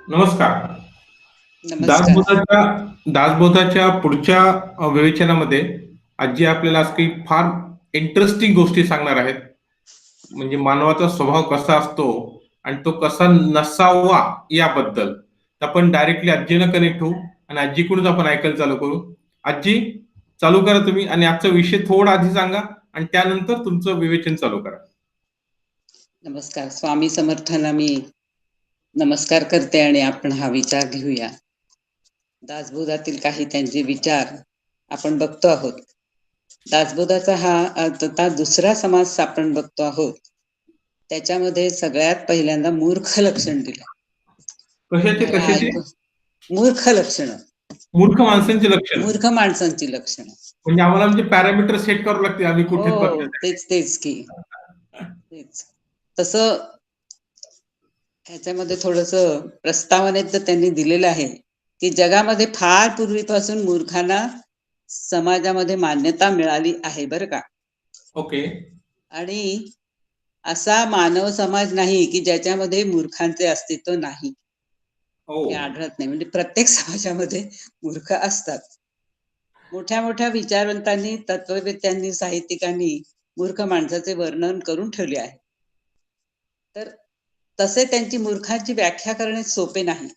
नमस्कार. नमस्कार. दासबोधाच्या दासबोधाच्या पुढच्या विवेचनामध्ये आजी आपल्याला आज काही फार इंटरेस्टिंग गोष्टी सांगणार आहेत. म्हणजे मानवाचा स्वभाव कसा असतो आणि तो कसा नसावा याबद्दल. तर आपण डायरेक्टली आजीला कनेक्ट होऊ आणि आजीकडूनच आपण ऐकायला चालू करू. आजी, चालू करा तुम्ही आणि आजचा विषय थोडा आधी सांगा आणि त्यानंतर तुमचं विवेचन चालू करा. नमस्कार. स्वामी समर्थांना मी नमस्कार करते आणि आपण हा विचार घेऊया. दासबोधातील काही त्यांचे विचार आपण बघतो आहोत. दासबोधाचा हा आता दुसरा समास आपण बघतो आहोत. त्याच्यामध्ये सगळ्यात पहिल्यांदा मूर्ख लक्षण दिलं. कशाचे मला कशाचे? ऐकू मूर्ख लक्षणं, मूर्ख माणसांची लक्षणं. मूर्ख माणसांची लक्षणं. म्हणजे आम्हाला म्हणजे पॅरामीटर सेट करावं लागते आम्ही हो, कुठेपर्यंत. तेच तेच की तेच. तसं ह्याच्यामध्ये थोडस प्रस्तावनेत तर त्यांनी दिलेलं आहे की जगामध्ये फार पूर्वीपासून मूर्खांना समाजामध्ये मान्यता मिळाली आहे बरं का. ओके. आणि असा मानव समाज नाही की ज्याच्यामध्ये मूर्खांचे अस्तित्व नाही, हो. हे आढळत नाही. म्हणजे प्रत्येक समाजामध्ये मूर्ख असतात. मोठ्या मोठ्या विचारवंतांनी, तत्ववेत्यांनी, साहित्यिकांनी मूर्ख माणसाचे वर्णन करून ठेवले आहे. तर तसे त्यांची मूर्खाची व्याख्या करणे सोपे नाही.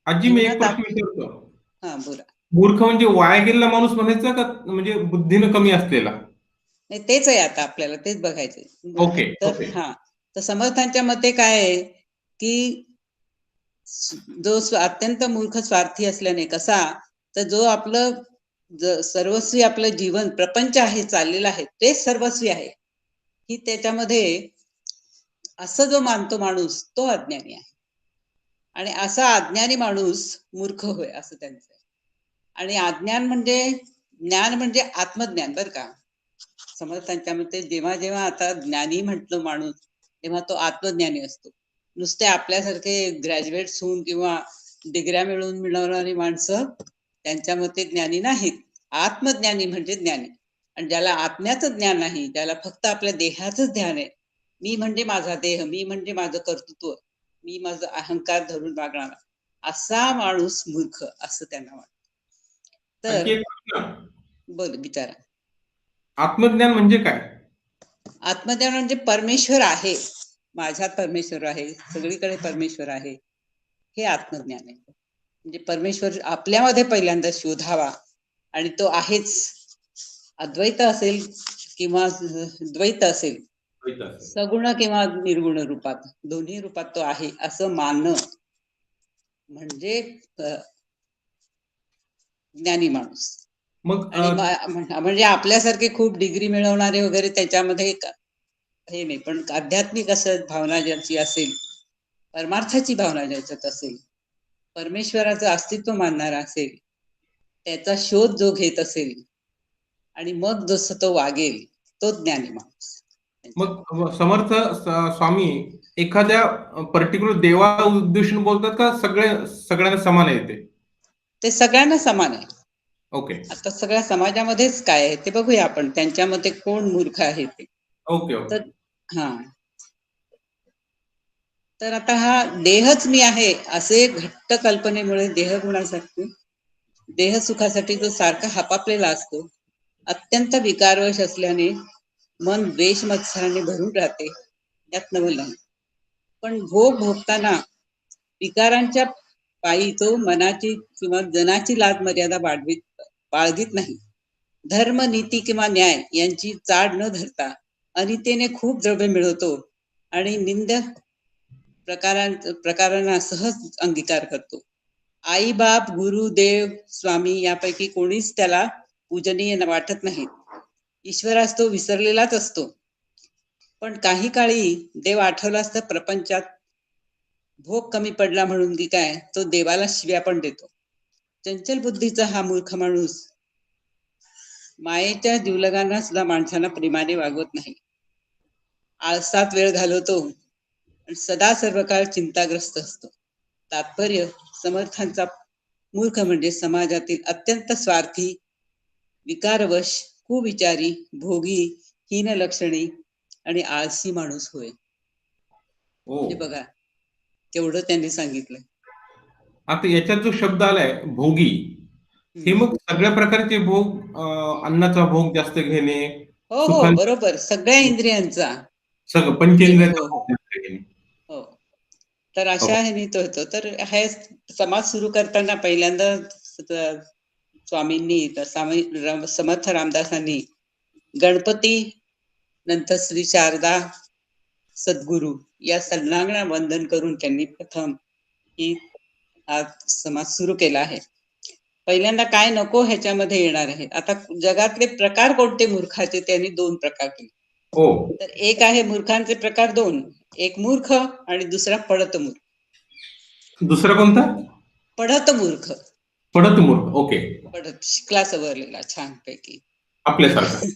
आजी, मी एक जीवनात प्रश्न विचारतो. हा बोला. मूर्ख म्हणजे वाया गेलेला माणूस म्हणायचा का म्हणजे बुद्धीनं कमी असलेला? नाही, तेच आहे, आता आपल्याला तेच बघायचंय. ओके, तर ओके. तर समर्थांच्या मते काय आहे की जो अत्यंत मूर्ख स्वार्थी असल्याने कसा, तर जो आपलं सर्वस्वी आपलं जीवन प्रपंच आहे, चाललेलं आहे, तेच सर्वस्वी आहे, ही त्याच्यामध्ये असं जो मानतो माणूस तो अज्ञानी आहे. आणि असा अज्ञानी माणूस मूर्ख होय, असं त्यांचं आहे. आणि अज्ञान म्हणजे, ज्ञान म्हणजे आत्मज्ञान बरं का. समर्थांच्या मते जेव्हा जेव्हा आता ज्ञानी म्हटलं माणूस, तेव्हा तो आत्मज्ञानी असतो. नुसते आपल्यासारखे ग्रॅज्युएट्स होऊन किंवा डिग्र्या मिळवून मिळवणारी माणसं त्यांच्या मते ज्ञानी नाहीत. आत्मज्ञानी म्हणजे ज्ञानी. आणि ज्याला आत्म्याचं ज्ञान नाही, ज्याला फक्त आपल्या देहाचंच ध्यान आहे, मी म्हणजे माझा देह, मी म्हणजे माझं कर्तृत्व, मी माझं अहंकार धरून वागणारा, असा माणूस मूर्ख, असं त्यांना वाटतं. आणखी तर एक प्रश्न. बोल, विचारा. आत्मज्ञान म्हणजे काय? आत्मज्ञान म्हणजे परमेश्वर आहे, माझ्यात परमेश्वर आहे, सगळीकडे परमेश्वर आहे, हे आत्मज्ञान आहे. म्हणजे परमेश्वर आपल्यामध्ये पहिल्यांदा शोधावा. आणि तो आहेच, अद्वैत असेल किंवा द्वैत असेल, माहित असेल. सगुण किंवा निर्गुण रूपात, दोन्ही रूपात तो आहे असं मानणं म्हणजे ज्ञानी माणूस. मग आणि म्हणजे आपल्यासारखे खूप डिग्री मिळवणारे वगैरे त्याच्यामध्ये हे नाही, पण आध्यात्मिक असं भावना ज्याची असेल, परमार्थाची भावना ज्याच्यात असेल, परमेश्वराचं अस्तित्व मानणारा असेल, त्याचा शोध जो घेत असेल आणि मग जसं तो वागेल, तो ज्ञानी माणूस त्यांच्यामध्ये. मग समर्थ स्वामी एखाद्या पर्टिक्युलर देवाला उद्देशून बोलतात का सगळ्यांना समान आहे ते? ते सगळ्यांना समान आहे. ओके. आता सगळ्या समाजामध्येच काय आहे ते बघूया आपण, त्यांच्या मते कोण मूर्ख आहे ते. ओके, तर ओके. हा तर आता हा देहच मी आहे असे घट्ट कल्पनेमुळे देहगुणासाठी, देहसुखासाठी जो सारखा हापापलेला असतो, अत्यंत विकारवश असल्याने मन द्वेष मत्सराने भरून राहते, यात नवल नाही. पण भोग भोगताना विकारांच्या पायी तो मनाची किंवा जनाची लाज मर्यादा बाळगीत नाही. धर्म, नीती किंवा न्याय यांची चाड न धरता अनितेने खूप द्रव्य मिळवतो आणि निंद प्रकारांना सहज अंगीकार करतो. आई बाप, गुरु, देव, स्वामी यापैकी कोणीच त्याला पूजनीय वाटत नाही. ईश्वरास तो विसरलेलाच असतो. पण काही काळी देव आठवलाच तर प्रपंचात भोग कमी पडला म्हणून की काय, तो देवाला शिव्या पण देतो. चंचल बुद्धीचा हा मूर्ख माणूस मायेच्या जीवलगांना सुद्धा माणसांना प्रेमाने वागवत नाही. आळसात वेळ घालवतो आणि सदा सर्व काळ चिंताग्रस्त असतो. तात्पर्य, समर्थांचा मूर्ख म्हणजे समाजातील अत्यंत स्वार्थी, विकारवश, कुविचारी, भोगी, हीनलक्षणी आणि आळसी माणूस होय. ओ. म्हणजे बघा, केवढं त्यांनी सांगितलं. आता याच्यात जो शब्द आलाय भोगी, हे हम्म. मग सगळ्या प्रकारचे भोग, अन्नाचा भोग जास्त घेणे, हो हो, सुखां बरोबर, सगळ्या इंद्रियांचा. सगळं म्हणजे पंचेंद्रियांचा हो हो भोग जास्त घेणे. हो. तर हो. अशा ह्यानी तो होतो. तर हे समाज सुरू करताना पहिल्यांदा स्वामींनी समर्थ रामदासांनी गणपती, नंतर श्री शारदा, सद्गुरू या संज्ञांना वंदन करून त्यांनी प्रथम ही हा समाज सुरू केला आहे. पहिल्यांदा काय नको ह्याच्यामध्ये येणार आहे. आता जगातले प्रकार कोणते मूर्खाचे, त्यांनी दोन प्रकार केले. हो. तर एक आहे मूर्खांचे प्रकार दोन. एक मूर्ख आणि दुसरा पडत मूर्ख. दुसरा कोणता? पढत मूर्ख. पडत मूर्ख. ओके. पढत शिकला सवरलेला छानपैकी. आपल्यासारखा.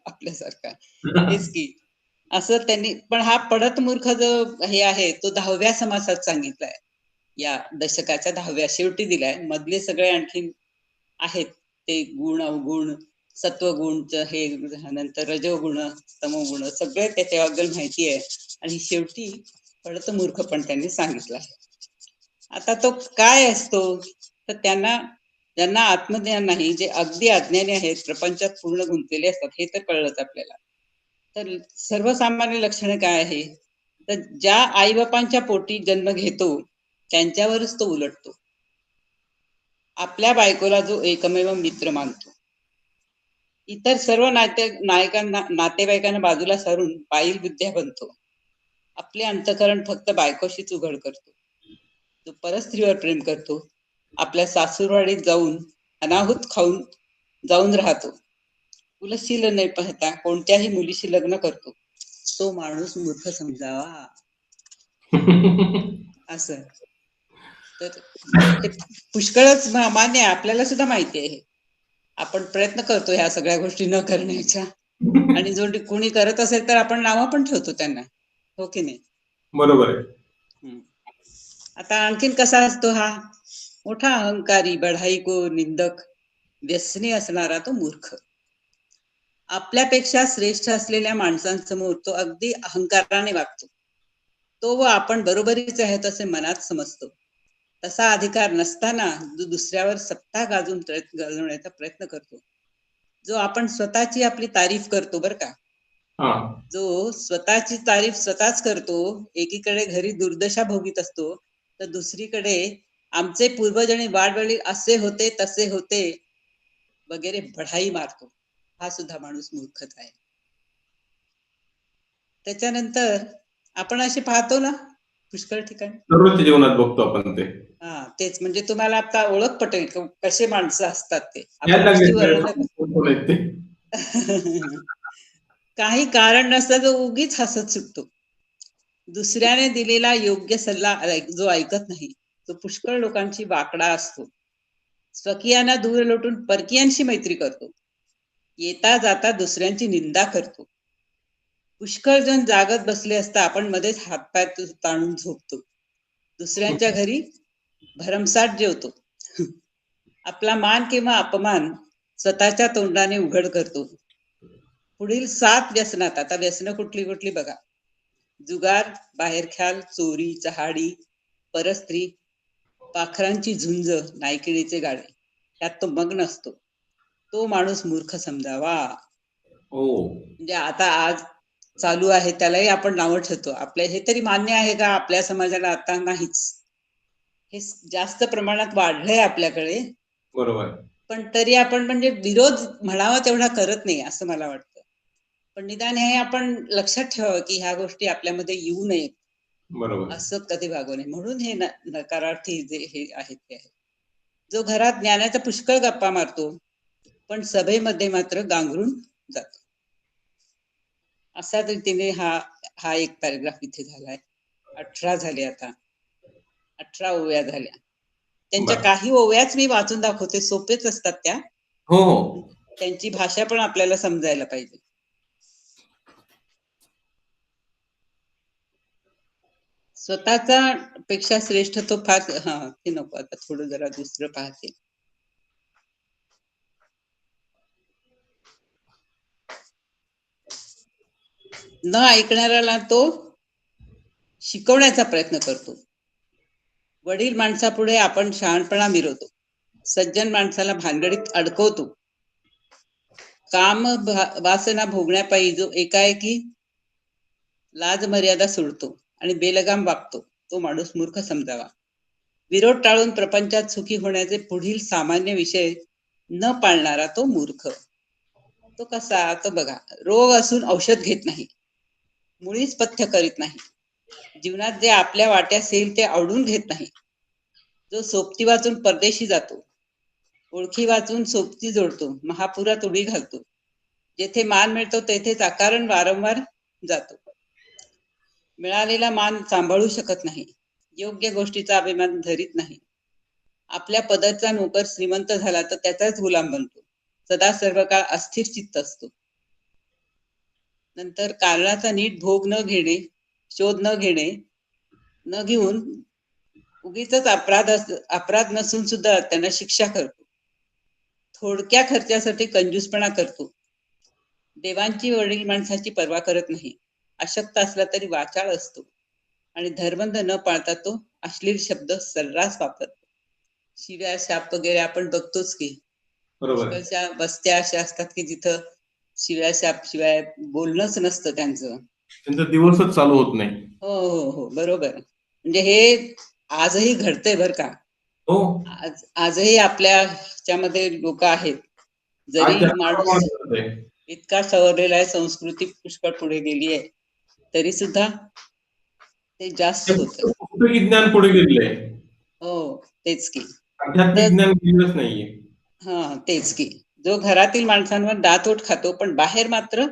आपल्यासारखा. तेच की. असं त्यांनी, पण हा पढत मूर्ख जो हे आहे तो 10व्या समासात सांगितलाय. या दशकाच्या 10व्या शेवटी दिलाय. मधले सगळे आणखीन आहेत ते गुण अवगुण, सत्वगुण, हे नंतर रजोगुण, तमोगुण सगळे त्याच्याबद्दल माहिती आहे. आणि शेवटी पढत मूर्ख पण त्यांनी सांगितलं आहे. आता तो काय असतो, तर ज्यांना आत्मज्ञान नाही, जे अगदी अज्ञानी आहेत, प्रपंचात पूर्ण गुंतलेले असतात, हे तर कळलंच आपल्याला. तर सर्वसामान्य लक्षण काय आहे, तर ज्या आईबापांच्या पोटी जन्म घेतो त्यांच्यावरच तो उलटतो. आपल्या बायकोला जो एकमेव मित्र मानतो, इतर सर्व नातेवाईकांना बाजूला सारून पायील विद्या बनतो. आपले अंतःकरण फक्त बायकोशीच उघड करतो. जो परस्त्रीवर प्रेम करतो, आपल्या सासूरवाडीत जाऊन अनाहूत खाऊन जाऊन राहतो. कुलशील न पाहता कोणत्याही मुलीशी लग्न करतो, तो माणूस मूर्ख समजावा. असं. तर हे पुष्कळच मान्य आहे, आपल्याला सुद्धा माहिती आहे. आपण प्रयत्न करतो ह्या सगळ्या गोष्टी न करण्याच्या. आणि जो कोणी करत असेल तर आपण नावं पण ठेवतो त्यांना, हो की नाही? बरोबर आहे. हम्म. आता आणखीन कसा असतो हा मोठा अहंकारी, बढाई को निंदक, व्यसनी असणारा तो मूर्ख. आपल्यापेक्षा श्रेष्ठ असलेल्या माणसांसमोर तो अगदी अहंकाराने वागतो. तो व आपण बरोबरीच आहेत असे मनात समजतो. तसा अधिकार नसताना जो दुसऱ्यावर सत्ता गाजवण्याचा प्रयत्न करतो. जो आपण स्वतःची आपली तारीफ करतो बरं का, हा. जो स्वतःची तारीफ स्वतःच करतो, एकीकडे घरी दुर्दशा भोगीत असतो, तर दुसरीकडे आमचे पूर्वज आणि वाडवडील असे होते तसे होते वगैरे बढाई मारतो. हा सुद्धा माणूस मूर्खच आहे. त्याच्यानंतर आपण असे पाहतो ना पुष्कळ ठिकाणी. दररोजच्या जीवनात बघतो आपण ते. हा, तेच म्हणजे तुम्हाला आता ओळख पटेल कसे माणसं असतात ते. यायला आपण नुसती लागले वर्णन कोण आहेत ते. काही कारण नसतं तो उगीच हसत सुटतो. दुसऱ्याने दिलेला योग्य सल्ला जो ऐकत नाही, तो पुष्कळ लोकांची वाकडा असतो. स्वकीयांना दूर लोटून परकीयांशी मैत्री करतो. येता जाता दुसऱ्यांची निंदा करतो. पुष्कळ जण जागत बसले असता आपण मध्येच हातपाय ताणून झोपतो. दुसऱ्यांच्या घरी भरमसाठ जेवतो. आपला मान किंवा अपमान स्वतःच्या तोंडाने उघड करतो. पुढील 7 व्यसनात, आता व्यसनं कुठली कुठली बघा: जुगार, बाहेरख्याल, चोरी, चहाडी, परस्त्री, पाखरांची झुंज, नायकिडीचे गाडे, यात तो मग्न असतो. तो माणूस मूर्ख समजावा. हो. म्हणजे आता आज चालू आहे त्यालाही आपण नावं ठेवतो. आपल्या हे तरी मान्य आहे का आपल्या समाजाला? आता नाहीच. हे जास्त प्रमाणात वाढलंय आपल्याकडे. बरोबर. पण तरी आपण म्हणजे विरोध म्हणावा तेवढा करत नाही असं मला वाटतं. पण निदान हे आपण लक्षात ठेवावं की ह्या गोष्टी आपल्यामध्ये येऊ नयेत, बरोबर. असं कधी वागू नये. म्हणून हे नकारार्थी जे हे आहेत ते आहे. जो घरात ज्ञानाचा पुष्कळ गप्पा मारतो, पण सभेमध्ये मात्र गांगरून जातो. अशा रीतीने हा हा एक पॅराग्राफ इथे झालाय. 18 झाले आता. 18 ओव्या झाल्या. त्यांच्या बर. काही ओव्याच मी वाचून दाखवते, सोपेच असतात त्या. हो हो. त्यांची भाषा पण आपल्याला समजायला पाहिजे. स्वतःचा पेक्षा श्रेष्ठ तो फार, हा ते नको, आता थोडं जरा दुसरं पाहते. न ऐकणाऱ्याला तो शिकवण्याचा प्रयत्न करतो. वडील माणसापुढे आपण शहाणपणा मिरवतो, सज्जन माणसाला भानगडीत अडकवतो, काम वासना भोगण्यापायी जो एकाएकी लाज मर्यादा सोडतो आणि बेलगाम वागतो, तो माणूस मूर्ख समजावा. विरोध टाळून प्रपंचात सुखी होण्याचे पुढील सामान्य विषय न पाळणारा तो मूर्ख. तो कसा? तो बघा, रोग असून औषध घेत नाही, मुळीच पथ्य करीत नाही, जीवनात जे आपल्या वाट्यास येईल ते आवडून घेत नाही, जो सोबती वाचून परदेशी जातो, ओळखी वाचून सोबती जोडतो, महापुरात उडी घालतो, जेथे मान मिळतो तेथेच अकारण वारंवार जातो, मिळालेला मान सांभाळू शकत नाही, योग्य गोष्टीचा अभिमान धरीत नाही, आपल्या पदाचा नोकर श्रीमंत झाला तर त्याचाच गुलाम बनतो, सदा सर्व काळ अस्थिर चित्त असतो. नंतर कारणाचा नीट भोग न घेणे, शोध न घेणे, न घेऊन उगीच अपराध नसून सुद्धा त्यांना शिक्षा करतो, थोडक्या खर्चासाठी कंजूसपणा करतो, देवांची वडील माणसाची पर्वा करत नाही, अशक्त असला तरी वाचाळ असतो आणि धर्मंध न पाळता तो अश्लील शब्द सर्रास वापरतो. शिव्या शाप वगैरे आपण बघतोच की, बरोबर आहे. पुष्कळशा वस्त्या अशा असतात की जिथं शिव्या शाप शिवाय बोलणंच नसतं त्यांचं. त्यांचा दिवसच चालू होत नाही. हो हो हो, बरोबर. म्हणजे हे आजही घडतंय बर का. हो, आजही आपल्या ह्याच्यामध्ये लोक आहेत, आज जरी जास्त माणूस प्रमाणात घडतंय. इतका सवरलेला आहे, संस्कृती पुष्कळ पुढे गेली आहे, तरी सुद्धा ते जास्त होत. पुस्तकी ज्ञान पुढे गेलेलं आहे. हो, तेच की. आध्यात्मिक तर ज्ञान गेलेलंच नाहीये. तेच की, जो घरातील माणसांवर दातोट खातो पण बाहेर मात्र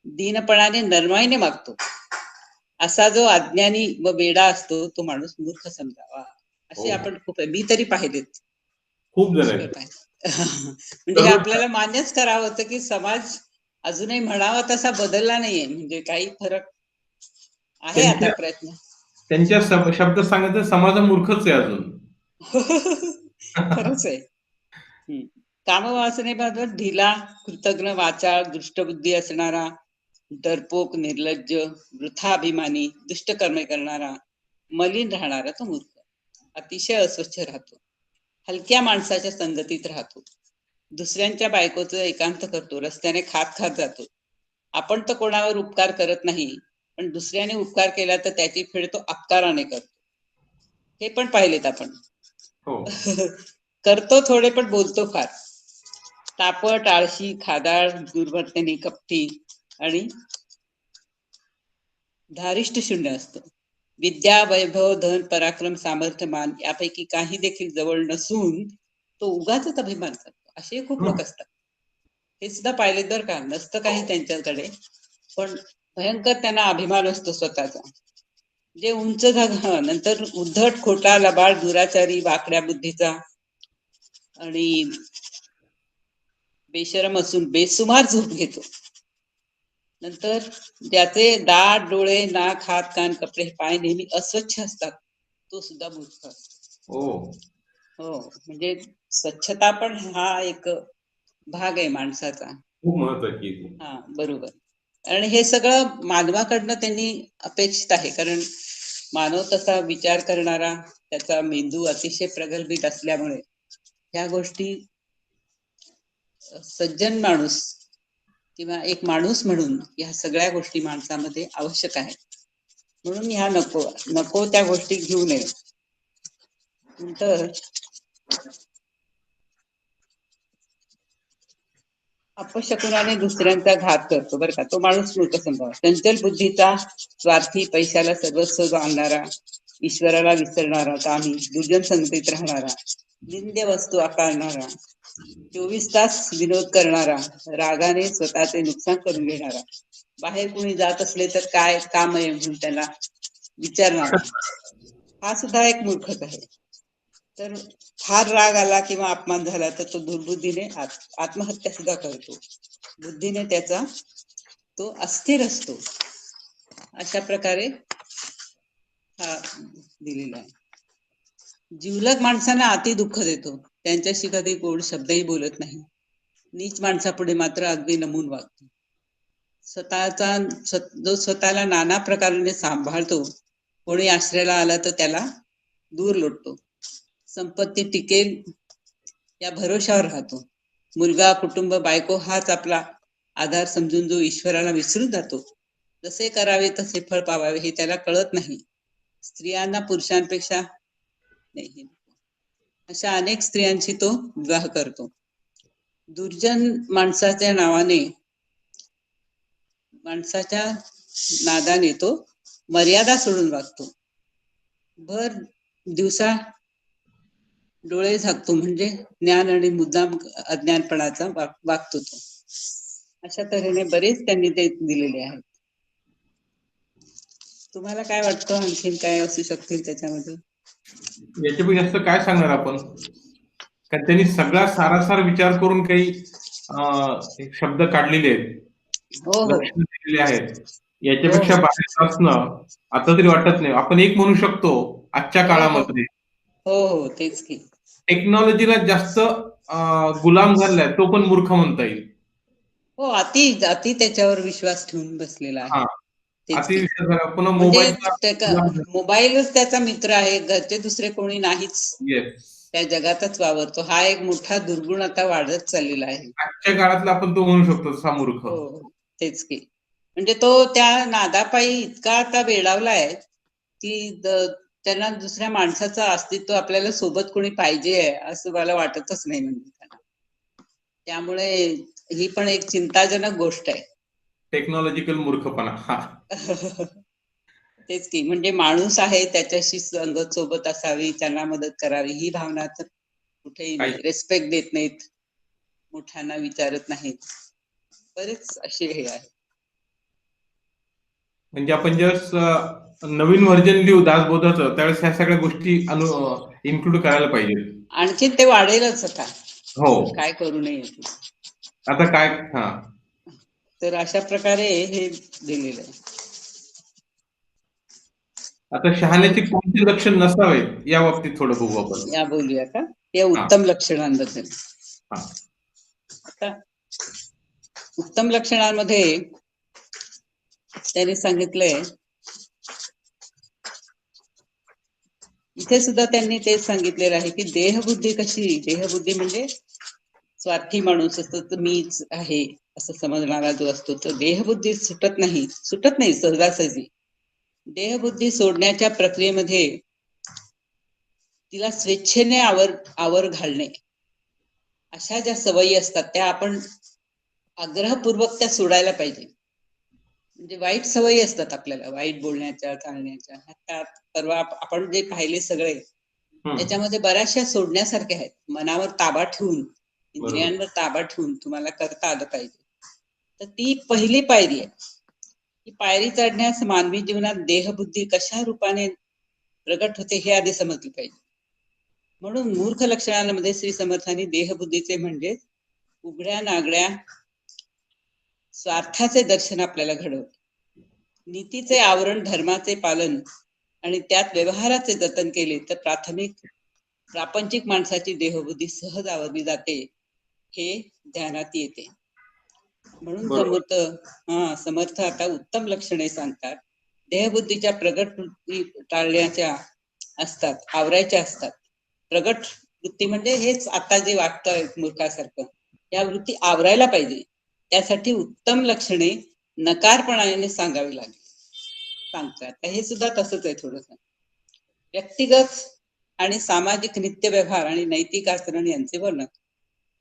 दीनपणाने नरमाईने मागतो, असा जो अज्ञानी व वेडा असतो तो माणूस मूर्ख समजावा. असे हो, आपण खूप आहे, मी तरी पाहिलेत, खूप जण पुष्कळ आहेत. पाहिले. म्हणजे हे सर्वच आपल्याला मान्यच करावं होतं की समाज अजूनही म्हणावा तसा बदलला नाहीये, म्हणजे काही फरक आहे आता त्यांच्या प्रयत्न. त्यांच्या शब्द सांगायचं समाज मूर्खच आहे अजून. खरंच आहे. हम्म. कामवासनेबाबत ढिला, कृतघ्न, वाचाळ, दुष्टबुद्धी असणारा, डरपोक, निर्लज्ज, वृथाभिमानी, दुष्टकर्मे करणारा, मलिन राहणारा तो मूर्ख. अतिशय अस्वच्छ राहतो, हलक्या माणसाच्या संगतीत राहतो, दुसऱ्यांच्या बायकोचं एकांत करतो, रस्त्याने खात खात जातो. आपण तर कोणावर उपकार करत नाही, पण दुसऱ्याने उपकार केला तर त्याची फेड तो अपकाराने करतो. हे पण पाहिलेत आपण. हो, करतो थोडे पण बोलतो फार. तापट, आळशी, खादाड, दुर्वर्तनी, कपटी आणि धारिष्ट शून्य असतो. विद्या, वैभव, धन, पराक्रम, सामर्थ्य, मान यापैकी काही देखील जवळ नसून तो उगाचच अभिमान करतो. असे खूप हो. लोक असतात. हे सुद्धा पाहिले तर का नसतं काही त्यांच्याकडे, पण भयंकर त्यांना अभिमान असतो स्वतःचा. जे उंच नंतर उद्धट, खोटा, लबाड, दुराचारी, वाकड्या बुद्धीचा आणि बेशरम असून बेसुमार झोप घेतो. नंतर ज्याचे दात, डोळे, नाक, हात, कान, कपडे, पाय नेहमी अस्वच्छ असतात, तो सुद्धा मूर्ख असतो. हो, हो, म्हणजे स्वच्छता पण हा एक भाग आहे माणसाचा. खूप महत्वाची आहे ती. हा, बरोबर. आणि हे सगळं मानवाकडनं त्यांनी अपेक्षित आहे, कारण मानव तसा विचार करणारा, त्याचा मेंदू अतिशय प्रगल्भित असल्यामुळे ह्या गोष्टी सज्जन माणूस किंवा एक माणूस म्हणून या सगळ्या गोष्टी माणसामध्ये आवश्यक आहेत. म्हणून ह्या नको नको त्या गोष्टी घेऊ नये. नंतर अपशकुनाने दुसऱ्यांचा घात करतो बरं का, तो माणूस मूर्ख समजावा. चंचल बुद्धीचा, स्वार्थी, पैशाला सर्वस्व जाणणारा, ईश्वराला विसरणारा, कामी, दुर्जन संगतीत राहणारा, निंद्य वस्तू आकारणारा, 24 तास विनोद करणारा, रागाने स्वतःचे नुकसान करून घेणारा, बाहेर कुणी जात असले तर काय काम आहे म्हणून त्याला विचारणारा, हा सुद्धा एक मूर्खच आहे. तर फार राग आला किंवा अपमान झाला तर तो दुर्बुद्धीने आत्महत्या सुद्धा करतो. बुद्धीने त्याचा तो अस्थिर असतो. अशा प्रकारे हा दिलेला आहे. जिवलग माणसांना अति दुःख देतो, त्यांच्याशी कधी गोड शब्दही बोलत नाही. नीच माणसापुढे मात्र अगदी नमून वागतो. जो स्वतःला नाना प्रकाराने सांभाळतो, कोणी आश्रयाला आला तर त्याला दूर लोटतो. संपत्ती टिकेल या भरोशावर राहतो. मुलगा, कुटुंब, बायको हाच आपला आधार समजून जो ईश्वराला विसरून जातो, जसे करावे तसे फळ पावावे हे त्याला कळत नाही. स्त्रियांना पुरुषांपेक्षा नाही, अशा अनेक स्त्रियांशी तो विवाह करतो. दुर्जन माणसाच्या नादाने तो मर्यादा सोडून वागतो. भर दिवसा डोळे झाकतो, म्हणजे ज्ञान आणि मुद्दाम अज्ञानपणाचा वागतो तो. अशा तऱ्हेने बरेच त्यांनी ते दिलेले आहेत. तुम्हाला काय वाटतं, आणखीन काय असू शकतील त्याच्यामध्ये? याच्यापेक्षा जास्त काय सांगणार आपण? कारण त्यांनी सगळा सारासार विचार करून काही एक शब्द काढलेले आहेत, हो हो लक्षण दिलेले आहेत. हो याच्यापेक्षा बाहेर असणं आता तरी वाटत नाही. आपण एक म्हणू शकतो, आजच्या हो हो काळामध्ये हो हो तेच की. टेक्नॉलॉजीला जास्त गुलाम झालाय, तो पण मूर्ख म्हणता येईल. हो, अति अति त्याच्यावर विश्वास ठेवून बसलेला आहे. हा, तेच की. अतिविश्वास झाला. पुन्हा म्हणजे मोबाईलचा गुलाम झाला. मोबाईलच त्याचा मित्र आहे, घरचे दुसरे कोणी नाहीच. येस. त्या जगातच वावरतो. हा एक मोठा दुर्गुण आता वाढत चाललेला आहे. आजच्या काळातला आपण तो म्हणू शकतो तसा मूर्ख. हो हो तेच की. म्हणजे तो त्या नादापायी इतका आता वेडावलाय की त्यांना दुसऱ्या माणसाचं अस्तित्व आपल्याला सोबत कोणी पाहिजे असं मला वाटतच नाही, म्हणजे त्यांना. त्यामुळे ही पण एक चिंताजनक गोष्ट आहे. टेक्नॉलॉजिकल मूर्खपणा हा. तेच की. म्हणजे माणूस आहे, त्याच्याशी संगत सोबत असावी, त्यांना मदत करावी ही भावना तर कुठेही काही नाही. रिस्पेक्ट देत नाहीत, मोठ्यांना विचारत नाहीत. बरेच असे हे आहे. म्हणजे आपण जेव्हा नवीन व्हर्जन लिहू दासबोधाचं, त्यावेळेस ह्या सगळ्या गोष्टी इन्क्लूड करायला पाहिजे. आणखीन ते वाढेलच आता. हो. काय करू नये. आता काय हा, तर अशा प्रकारे हे दिलेलं आहे. आता शहाण्याचे कोणते लक्षण नसावेत या बाबतीत थोडं बघू आपण. या बोलूया का? या हा उत्तम लक्षणांबद्दल. हा आता उत्तम लक्षणांमध्ये त्यांनी सांगितलंय, इथे सुद्धा त्यांनी तेच सांगितलेलं आहे की देहबुद्धी म्हणजे स्वार्थी माणूस असतो, तर मीच आहे असं समजणारा जो असतो, तो देहबुद्धी सुटत नाही सहजासहजी. देहबुद्धी सोडण्याच्या प्रक्रियेमध्ये तिला स्वेच्छेने आवर घालणे, अशा ज्या सवयी असतात त्या आपण आग्रहपूर्वक त्या सोडायला पाहिजे. म्हणजे वाईट सवयी असतात आपल्याला, वाईट बोलण्याच्या, चालण्याच्या. त्यात परवा आपण जे पाहिले सगळे, हम्म, त्याच्यामध्ये बऱ्याचशा सोडण्यासारख्या आहेत. मनावर ताबा ठेवून, बरोबर. इंद्रियांवर ताबा ठेवून तुम्हाला करता आलं पाहिजे. तर ती पहिली पायरी आहे. ही पायरी चढण्यास मानवी जीवनात देहबुद्धी कशा रूपाने प्रगट होते हे आधी समजले पाहिजे. म्हणून मूर्ख लक्षणांमध्ये श्री समर्थांनी देहबुद्धीचे म्हणजे उघड्या नागड्या स्वार्थाचे दर्शन आपल्याला घडवते. नीतीचे आवरण, धर्माचे पालन आणि त्यात व्यवहाराचे जतन केले तर प्रापंचिक माणसाची देहबुद्धी सहज आवरली जाते, हे ध्यानात येते. म्हणून बरोबर. समर्थ आता उत्तम लक्षणे सांगतात. देहबुद्धीच्या प्रगट वृत्ती टाळण्याच्या असतात, आवरायच्या असतात. प्रगट वृत्ती म्हणजे हेच आता जे वागतंय मूर्खासारखं, या वृत्ती आवरायला पाहिजे. त्यासाठी उत्तम लक्षणे नकारपणाने सांगावी सांगतात. हे सुद्धा तसंच आहे थोडस. व्यक्तिगत आणि सामाजिक नित्य व्यवहार आणि नैतिक आचरण यांचे वर्णन.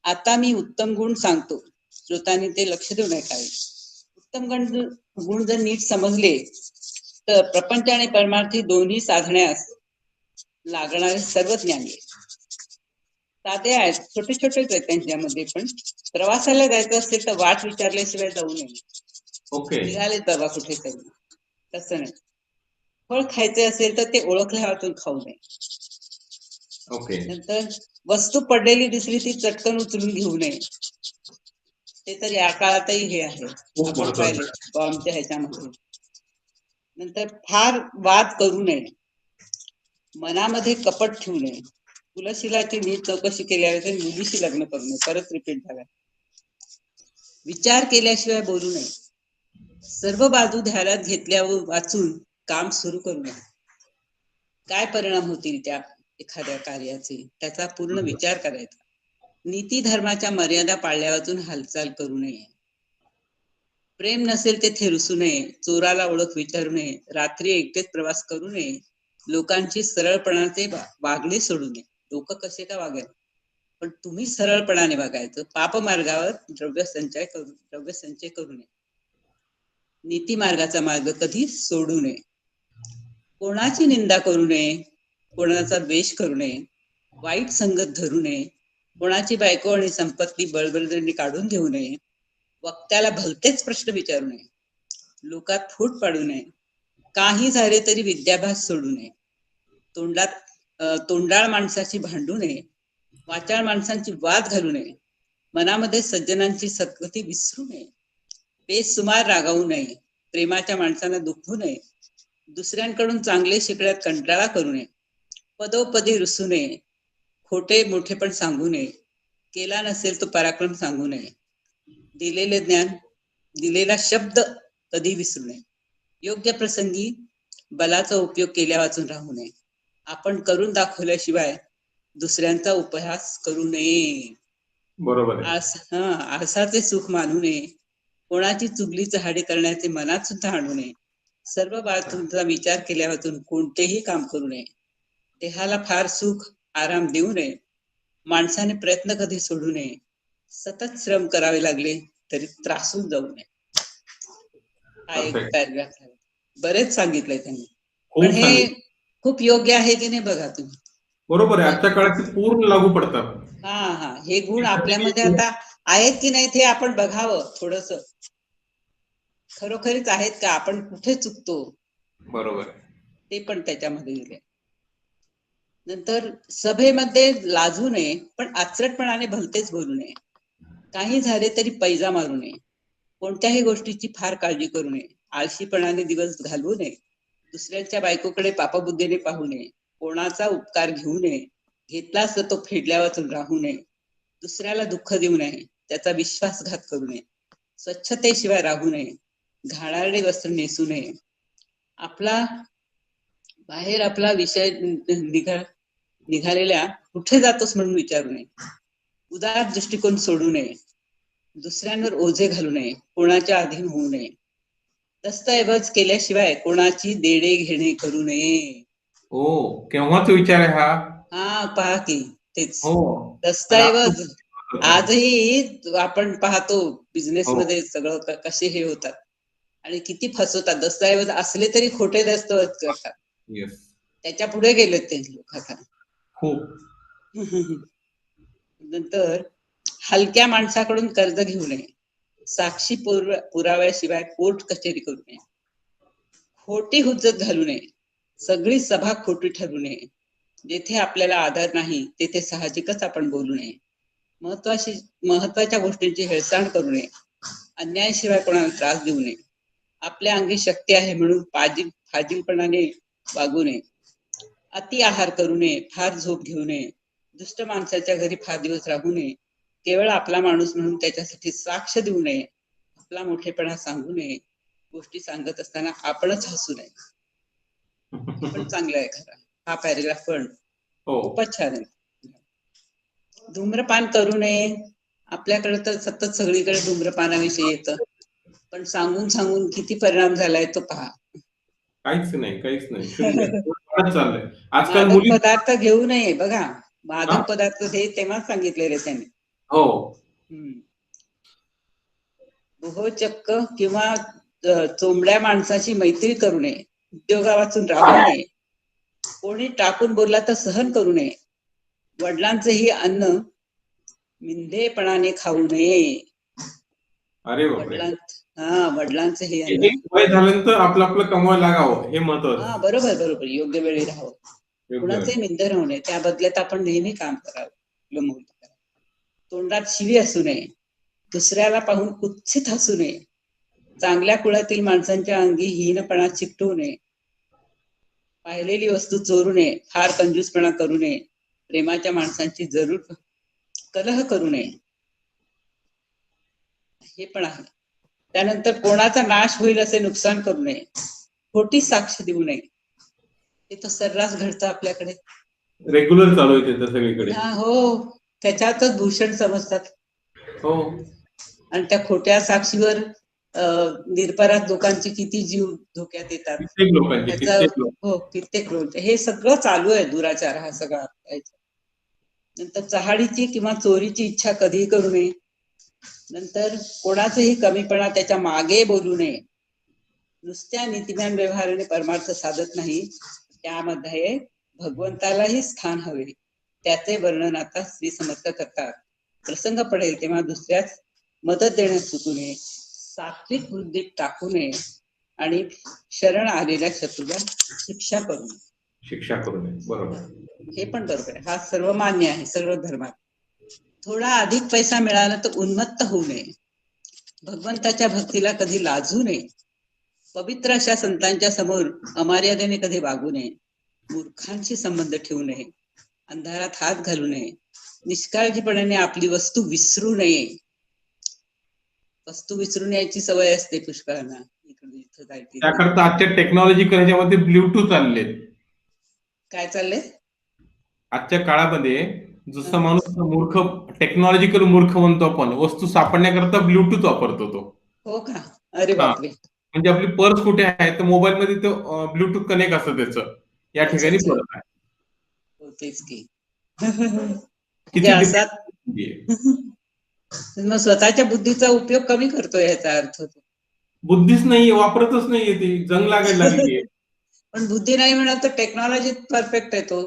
आता मी उत्तम गुण सांगतो, श्रोतांनी ते लक्ष देऊन ऐकावे. उत्तम गुण जर नीट समजले तर प्रपंच आणि परमार्थी दोन्ही साधण्यास लागणारे सर्व ज्ञान येईल. साधे आहेत, छोटे छोटेच आहेत त्यांच्यामध्ये, पण प्रवासाला जायचं असेल तर वाट विचारल्याशिवाय जाऊ नये. ओके. निघाले बाबा कुठेतरी, तसं नाही. फळ खायचे असेल तर ते ओळखल्या वाचून खाऊ नये. ओके. नंतर वस्तू पडलेली दिसली ती चटकन उचलून घेऊ नये. ते तर या काळातही हे आहे, खूप आपण महत्वाचं पाहिले आहे. बॉम्बच्या ह्याच्यामध्ये. नंतर फार वाद करू नये. मनामध्ये कपट ठेवू नये. कुलशिलाची नीट चौकशी केल्यावर मुलीशी लग्न करू नये. परत रिपीट झाला. विचार केल्याशिवाय बोलू नये. सर्व बाजू ध्यानात घेतल्यावर वाचून काम सुरू करू नये. काय परिणाम होतील त्या एखाद्या कार्याचे, त्याचा पूर्ण विचार करायचा. नीती धर्माच्या मर्यादा पाळल्या वाचून हालचाल करू नये. प्रेम नसेल तेथे रुसू नये. चोराला ओळख विचारू नये. रात्री एकटेच प्रवास करू नये. लोकांची सरळपणाचे वागणे सोडू नये. लोक कसे का वागेल, पण तुम्ही सरळपणाने वागायचं. पाप मार्गावर द्रव्य संचय करू नये. नीती मार्गाचा मार्ग कधी सोडू नये. कोणाची निंदा करू नये. कोणाचा द्वेष करू नये. वाईट संगत धरू नये. कोणाची बायको आणि संपत्ती बळबळजबरीने काढून घेऊ नये. वक्त्याला भलतेच प्रश्न विचारू नये. लोकात फूट पाडू नये. काही झाले तरी विद्याभ्यास सोडू नये. तोंडाळ माणसाची भांडू नये. वाचाळ माणसांची वाद घालू नये. मनामध्ये सज्जनांची सद्गती विसरू नये. बेसुमार रागावू नये. प्रेमाच्या माणसांना दुखवू नये. दुसऱ्यांकडून चांगले शिकण्यात कंटाळा करू नये. पदोपदी रुसू नये. खोटे मोठेपण सांगू नये. केला नसेल तो पराक्रम सांगू नये. दिलेले ज्ञान, दिलेला शब्द कधी विसरू नये. योग्य प्रसंगी बलाचा उपयोग केल्या वाचून राहू नये. आपण करून दाखवल्याशिवाय दुसऱ्यांचा उपहास करू नये. बरोबर आहे. आळसाचे सुख मानू नये. कोणाची चुगली चहाडी करण्याचे मनात सुद्धा आणू नये. सर्व बाबतींचा विचार केल्या वाचून कोणतेही काम करू नये. देहाला फार सुख आराम देऊ नये. माणसाने प्रयत्न कधी सोडू नये. सतत श्रम करावे लागले तरी त्रासून जाऊ नये. हा एक Perfect. पॅराग्राफ आहे. बरेच सांगितलंय त्यांनी, पण खूप हे सांगितलं. खूप योग्य आहे की नाही बघा तुम्ही. बरोबर आहे. आजच्या काळात ते पूर्ण लागू पडतात. हे गुण आपल्यामध्ये आता आहेत की नाही ते आपण बघावं थोडस. खरोखरीच आहेत का, आपण कुठे चुकतो बरोबर आहे. ते पण त्याच्यामध्ये दिले. नंतर सभेमध्ये लाजू नये, पण आचरटपणाने भलतेच बोलू नये. काही झाले तरी पैजा मारू नये. कोणत्याही गोष्टीची फार काळजी करू नये. आळशीपणाने दिवस घालवू नये. दुसऱ्यांच्या बायकोकडे पापबुद्धीने पाहू नये. कोणाचा उपकार घेऊ नये. घेतलास तर तो फेडल्या वाचून राहू नये. दुसऱ्याला दुःख देऊ नये. त्याचा विश्वासघात करू नये. स्वच्छतेशिवाय राहू नये. घाणारडे वस्त्र नेसू नये. बाहेर आपला विषय निघालेल्या कुठे जातोस म्हणून विचारू नये. उदार दृष्टिकोन सोडू नये. दुसऱ्यांवर ओझे घालू नये. कोणाच्या अधीन होऊ नये. दस्तऐवज केल्याशिवाय कोणाची देणे घेणे करू नये. केव्हाच विचार आहे हा. पहा की तेच हो. दस्तऐवज. आजही आपण पाहतो बिझनेस हो. मध्ये सगळं कसे हे होतात आणि किती फसवतात. दस्तऐवज असले तरी खोटे दस्तऐवज करतात. येस. त्याच्या पुढे गेले ते लोक आता. खूप. नंतर हलक्या माणसाकडून कर्ज घेऊ नये. साक्षी पुराव्याशिवाय कोर्ट कचेरी करू नये. खोटी हुज्जत घालू नये. सगळी सभा खोटी ठरू नये. जेथे आपल्याला आधार नाही तेथे साहजिकच आपण बोलू नये. महत्वाच्या गोष्टींची हेळसांड करू नये. अन्यायाशिवाय कोणाला त्रास देऊ नये. आपल्या अंगी शक्ती आहे म्हणून फाजीलपणाने वागू नये. अति आहार करू नये. फार झोप घेऊ नये. दुष्ट माणसाच्या घरी फार दिवस राहू नये. केवळ आपला माणूस म्हणून त्याच्यासाठी साक्ष देऊ नये. आपला मोठेपणा सांगू नये. गोष्टी सांगत असताना आपणच हसू नये. हे पण चांगलं आहे खरं. हा पॅरेग्राफ पण खूपच छान आहे. धूम्रपान करू नये. आपल्याकडे तर सतत सगळीकडे धूम्रपानाविषयी येतं, पण सांगून सांगून किती परिणाम झालाय तो पहा. काहीच नाही. चाललंय आजकाल. मादक पदार्थ घेऊ नये. बघा, मादक पदार्थ हे तेव्हाच सांगितलेले त्यांनी. चक्क किंवा चोंबड्या माणसाची मैत्री करू नये. उद्योगा वाचून राहू नये. कोणी टाकून बोलला तर सहन करू नये. वडिलांचेही अन्न मिंधेपणाने खाऊ नये. अरे वडिलांचे हे अन्न वय झाल्यानंतर आपलं कमवायला लागावं, हे महत्वाचं. बरोबर. योग्य वेळी राहावं. कुणाचे मिंधे राहू नये. त्या बदल्यात आपण नेहमी काम करावं. तोंडात शिवी असू नये. दुसऱ्याला पाहून कुत्सित हसू नये. चांगल्या कुळातील माणसांच्या अंगी हीनपणा चिकटवू नये. पाहिलेली वस्तू चोरू नये. फार कंजूसपणा करू नये. प्रेमाच्या माणसांची जरूर कलह करू नये. हे पण आहे. त्यानंतर कोणाचा नाश होईल असे नुकसान करू नये. खोटी साक्ष देऊ नये. हे तर सर्रास घडतं आपल्याकडे. रेग्युलर चालू आहे त्याचं सगळीकडे. हो, त्याच्यातच भूषण समजतात. हो. आणि त्या खोट्या साक्षीवर निरपराध लोकांचे किती जीव धोक्यात येतात. कित्येक लोकांचे त्याचा कित्येक लोक. हो कित्येक लोक हे सगळं चालू आहे दुराचार हा सगळा. नंतर चहाडीची किंवा चोरीची इच्छा कधीही करू नये. नंतर कोणाचाही कमीपणा त्याच्या मागे बोलू नये. नुसत्या नीतिज्ञान व्यवहाराने परमार्थ साधत नाही, त्यामध्ये भगवंतालाही स्थान हवे. त्याचे वर्णन आता श्री समर्थ करतात. प्रसंग पडेल तेव्हा दुसऱ्याच मदत देण्यास चुकू नये, सात्विक वृद्धीत टाकू नये आणि शरण आलेल्या शत्रूला शिक्षा करू नये. शिक्षा करू नये, बरोबर. हे पण बरोबर आहे. हा सर्व मान्य आहे सर्व धर्मात. थोडा अधिक पैसा मिळाला तर उन्मत्त होऊ नये. भगवंताच्या भक्तीला कधी लाजू नये. पवित्र अशा संतांच्या समोर अमर्यादेने कधी वागू नये. मूर्खांशी संबंध ठेवू नये. अंधारात हात घालू नये. निष्काळजीपणाने आपली वस्तू विसरू नये. वस्तू विसरून यायची सवय असते पुष्कळांना. इकडे इथं जायची. त्याकरता आजच्या टेक्नॉलॉजिकल ह्याच्यामध्ये ब्ल्यूटूथ आलेले. काय चाललंय आजच्या काळामध्ये जसं माणूस मूर्ख, टेक्नॉलॉजिकल मूर्ख म्हणतो आपण, वस्तू सापडण्याकरता ब्ल्यूटूथ वापरतो तो. हो का? अरे हा, बापरे. म्हणजे आपली पर्स कुठे आहे तर मोबाईल मध्ये तो ब्ल्यूटूथ कनेक्ट असतं त्याचं, या ठिकाणी अच्छा. पर्स आहे. हो तेच की. म्हणजे किती असा different मग स्वतःच्या बुद्धीचा उपयोग कमी करतोय याचा अर्थ तो. बुद्धीच नाही, वापरतच नाहीये ती, जंग लागायला लागली. पण बुद्धी नाही म्हणत तर टेक्नॉलॉजीत परफेक्ट आहे तो.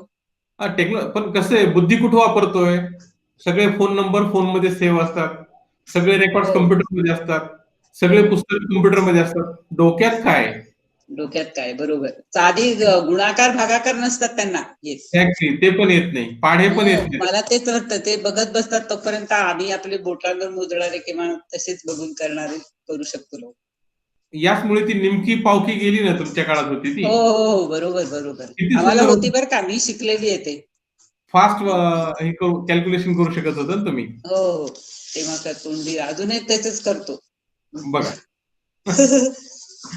पण कसं आहे, बुद्धी कुठं वापरतोय? सगळे फोन नंबर फोन मध्ये सेव्ह असतात, सगळे रेकॉर्ड हो. कम्प्युटर मध्ये असतात, सगळे पुस्तक कम्प्युटर मध्ये असतात. डोक्यात काय? डोक्यात काय? बरोबर. साधी गुणाकार भागाकार नसतात त्यांना येत. Exactly, ते पण येत नाही, पाढे पण येत नाही. मला तेच वाटतं ते बघत बसतात तोपर्यंत आम्ही आपले बोटांवर मोजणारे किंवा तसेच बघून करणारे करू शकतो लोक. याचमुळे ती निमकी पावकी गेली ना, तुमच्या काळात होती ती. हो हो हो बरोबर बरोबर. किती आम्हाला सुंदर होती होती. बरं का, मी शिकलेली आहे ते. फास्ट हे कॅल्क्युलेशन करू शकत होता ना तुम्ही. हो हो. तेव्हा का तोंडी अजूनही त्याच करतो. बघा.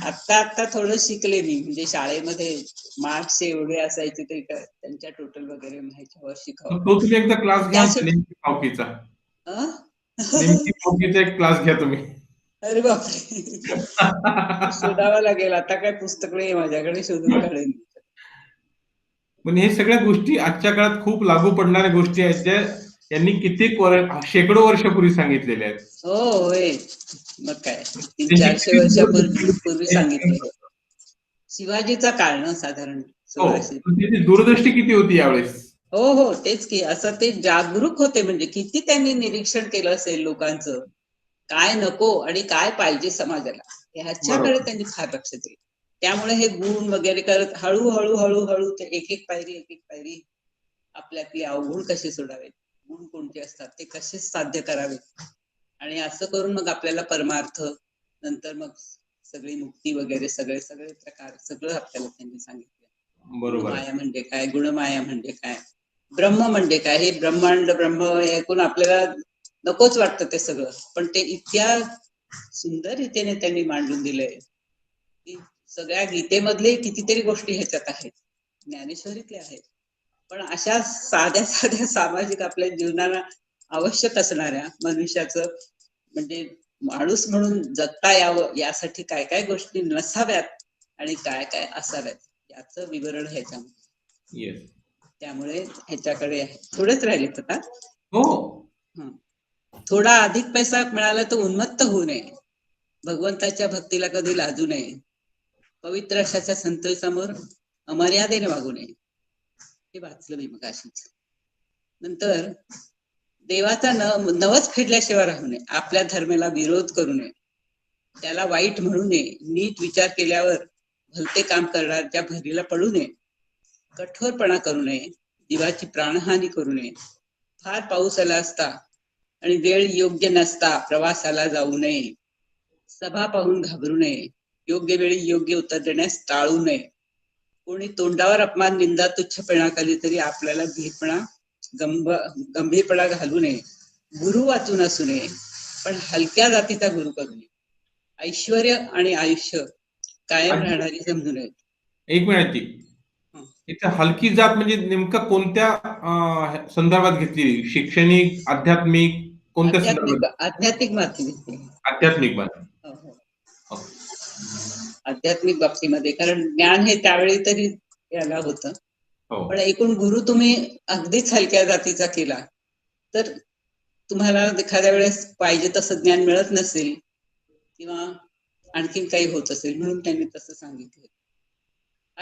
आता थोडं शिकले मी, म्हणजे शाळेमध्ये मार्क्स एवढे असायचे ते त्यांच्या टोटल वगैरे ह्याच्यावर शिकावं. तो तुम्ही एकदा क्लास घ्या त्या नेमकी पावकीचा. अं? नेमकी पावकीचा एक क्लास घ्या तुम्ही. अरे बापरे. शोधावं लागेल आता. काय पुस्तक नाही माझ्याकडे, शोधून काढेल. पण हे सगळ्या गोष्टी आजच्या काळात खूप लागू पडणाऱ्या गोष्टी आहेत, ज्या यांनी कित्येक शेकडो वर्षापूर्वी सांगितलेल्या आहेत. हो होय. मग काय, त्यांची 300-400 किती वर्षापूर्वी सांगितले. दूरदृष्टी. शिवाजीचा काळ ना साधारण हो, 1600. त्याची दूरदृष्टी किती होती यावेळेस. हो हो तेच की. असं ते जागरूक होते, म्हणजे किती त्यांनी निरीक्षण केलं असेल लोकांचं, काय नको आणि काय पाहिजे समाजाला ह्याच्याकडे बरोबर. त्यांनी फार लक्ष दिलं. त्यामुळे हे गुण वगैरे करत हळूहळू हळूहळू ते एक एक पायरी आपल्यातली अवगुण कसे सोडावेत, गुण कोणते असतात ते कसे साध्य करावेत, आणि असं करून मग आपल्याला परमार्थ, नंतर मग सगळी मुक्ती वगैरे सगळे सगळे प्रकार सगळं आपल्याला त्यांनी सांगितलं. बरोबर आहे. माया म्हणजे काय, गुणमाया म्हणजे काय, ब्रह्म म्हणजे काय. हे ब्रह्मांड ब्रह्म हे ऐकून आपल्याला नकोच वाटतं ते सगळं, पण ते इतक्या सुंदर रीतीने त्यांनी मांडून दिलंय की सगळ्या गीतेमधले कितीतरी गोष्टी ह्याच्यात आहेत, ज्ञानेश्वरीतल्या आहेत. पण अशा साध्या साध्या सामाजिक आपल्या जीवनाला आवश्यक असणाऱ्या मनुष्याचं, म्हणजे माणूस म्हणून जगता यावं यासाठी काय काय गोष्टी नसाव्यात आणि काय काय असाव्यात याचं विवरण ह्याच्यामध्ये. येस. त्यामुळे ह्याच्याकडे थोडेच राहिलेत आता. हो. थोडा अधिक पैसा मिळाला तर उन्मत्त होऊ नये. भगवंताच्या भक्तीला कधी लाजू नये. पवित्र अशाच्या संतोषासमोर अमर्यादेने वागू नये. हे वाचलं मी मग अशीच. नंतर देवाचा नवस फेडल्याशिवाय राहू नये. आपल्या धर्माला विरोध करू नये. त्याला वाईट म्हणू नये. नीट विचार केल्यावर भलते काम करण्याच्या भरीला पडू नये. कठोरपणा करू नये. जीवाची प्राणहानी करू नये. फार पाऊस आला असता आणि वेळ योग्य नसता प्रवासाला जाऊ नये. सभा पाहून घाबरू नये. योग्य वेळी योग्य उत्तर देण्यास टाळू नये. कोणी तोंडावर अपमान, निंदा, तुच्छपणा केली तरी आपल्याला भीरपणा गंभीरपणा घालू नये. गुरु वाचून असू नये, पण हलक्या जातीचा गुरु करू नये. ऐश्वर्य आणि आयुष्य कायम राहणारी समजू नये. एक मिनिटची इथं हलकी जात म्हणजे नेमका कोणत्या संदर्भात घेतली? शैक्षणिक, आध्यात्मिक कोणत्या आध्यात्मिक संदर्भात? आध्यात्मिक बाबतीत. आध्यात्मिक बात. हो, हो. ओके. आध्यात्मिक बाबतीमध्ये, कारण ज्ञान हे त्यावेळी तरी याला होतं. हो. पण एकूण गुरु तुम्ही अगदीच हलक्या जातीचा केला तर तुम्हाला एखाद्या वेळेस पाहिजे तसं ज्ञान मिळत नसेल किंवा आणखीन काही होत असेल, म्हणून त्यांनी तसं सांगितलं.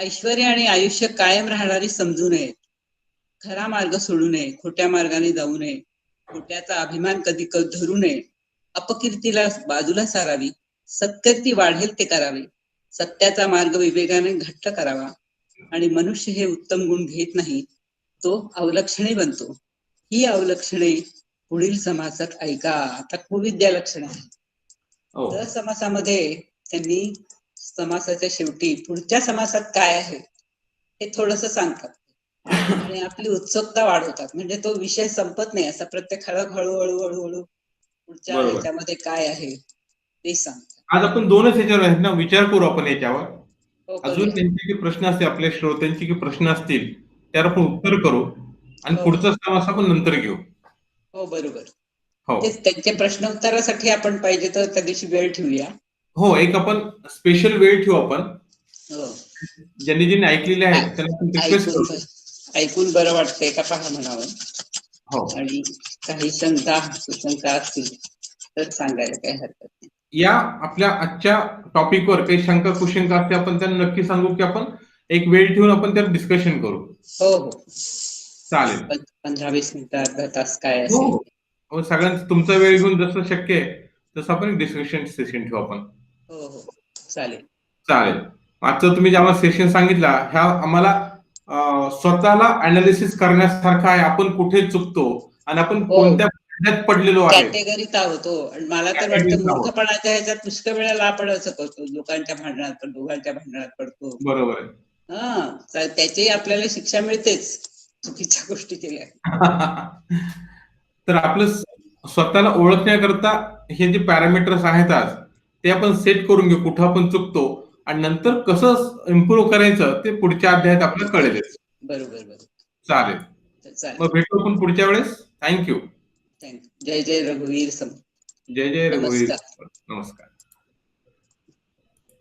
ऐश्वर्य आणि आयुष्य कायम राहणारी समजू नये, खरा मार्ग सोडू नये, खोट्या मार्गाने जाऊ नये, खोट्याचा अभिमान कधी धरू नये, अपकीर्तीला बाजूला सारावी, सत्कीर्ती वाढेल ते करावे, सत्याचा मार्ग विवेकाने घट्ट करावा, आणि मनुष्य हे उत्तम गुण घेत नाही, तो अवलक्षणी बनतो. ही अवलक्षणे पुढील समासात ऐका. आता कुविद्या लक्षणे. हो. द समासामध्ये त्यांनी समासाच्या शेवटी पुढच्या समासात काय आहे हे थोडस सांगतात आणि आपली उत्सुकता वाढवतात. म्हणजे तो विषय संपत नाही, असा प्रत्येक हळूहळू हळूहळू पुढच्या बरोबर. ह्याच्यामध्ये काय आहे ते सांगतात. आज आपण दोनच ह्याच्यावर आहेत ना, विचार करू आपण याच्यावर. हो, अजून करूया. त्यांचे काही प्रश्न असतील, आपल्या श्रोत्यांचे काही प्रश्न असतील त्यावर आपण उत्तर करू आणि हो, पुढचा समास आपण नंतर घेऊ. हो, बरोबर. हो. तेच त्यांच्या प्रश्न उत्तरासाठी आपण पाहिजे तर त्या दिवशी वेळ ठेवूया. हो, एक आपण स्पेशल वेळ ठेवू आपण. हो. ज्यांनी ज्यांनी ऐकलेले आहेत आ- त्यांना आपण रिक्वेस्ट ऐकून करू. ऐकून बरं वाटतंय का पहा म्हणावं. हो. आणि काही शंका कुशंका असतील तर सांगायला काही हरकत नाही. या आपल्या आजच्या टॉपिकवर काही शंका कुशंका असते, आपण त्यांना नक्की सांगू की आपण एक वेळ ठेवून आपण त्यावर डिस्कशन करू. हो, हो. चालेल. 15-20 मिनिटं, अर्धा तास काय हो, असेल. हो. सगळ्यांचा तुमचा वेळ घेऊन जसं शक्य आहे तसं आपण डिस्कशन सेशन ठेवू आपण. हो, हो, चालेल. चालेल. आजचं तुम्ही जे आम्हाला सेशन सांगितला, ह्या आम्हाला स्वतःला अनालिसिस करण्यासारखं आहे. आपण कुठे चुकतो आणि आपण हो, कोणत्या खड्ड्यात पडलेलो आहे. कॅटेगरीत आहोत. हो. आणि मला तर वाटतं कॅटेगरीत आहोत. मूर्खपणाच्या ह्याच्यात पुष्कळ वेळेला आपण असं करतो, लोकांच्या भांडणात पण दोघांच्या भांडणात पडतो. बरोबर आहे. हा, तर त्याची आपल्याला शिक्षा मिळतेच चुकीच्या गोष्टी केल्या. तर आपलं स्वतःला ओळखण्याकरता हे जे पॅरामीटर्स आहेत आज, ते आपण सेट करून घेऊ, कुठं आपण चुकतो आणि नंतर कसं इम्प्रूव्ह करायचं ते पुढच्या अध्यायात आपल्याला कळेलच. बरोबर, बरोबर. चालेल. तर चालेल. मग भेटू आपण पुढच्या वेळेस. थँक्यू. थँक्यू. जय जय रघुवीर जय जय रघुवीर. नमस्कार. नमस्कार.